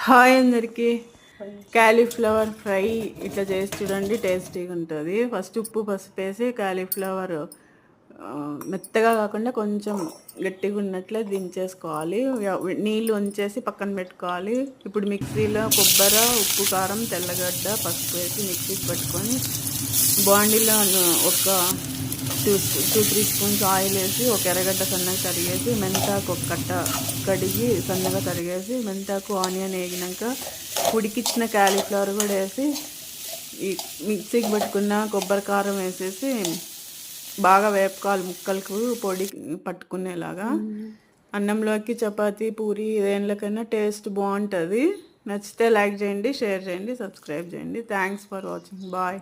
Hi అందరికీ. Cauliflower fry ఇట్లా చేసి చూడండి, టేస్టీగా ఉంటుంది. ఫస్ట్ ఉప్పు పసుపు వేసి క్యాలీఫ్లవర్ మెత్తగా కాకుండా కొంచెం గట్టిగా ఉన్నట్లే దించేసుకోవాలి. నీళ్ళు వంచేసి పక్కన పెట్టుకోవాలి. ఇప్పుడు మిక్సీలో కొబ్బరి, ఉప్పు, కారం, తెల్లగడ్డ, పసుపు వేసి మిక్సీకి పట్టుకొని బాండీలో ఒక 2-3 స్పూన్స్ ఆయిల్ వేసి ఒక ఎర్రగడ్డ సన్నగా తరిగేసి మెంతాకు ఒక కట్ట కడిగి సన్నగా తరిగేసి మెంతాకు ఆనియన్ వేగినాక ఉడికిచ్చిన క్యాలీఫ్లవర్ కూడా వేసి ఈ మిక్సీకి పట్టుకున్న కొబ్బరి కారం వేసేసి బాగా వేపుకోవాలి, ముక్కలకు పొడి పట్టుకునేలాగా. అన్నంలోకి చపాతీ, పూరి దేనిలోకైనా టేస్ట్ బాగుంటుంది. నచ్చితే లైక్ చేయండి, షేర్ చేయండి, సబ్స్క్రైబ్ చేయండి. Thanks for watching. బాయ్.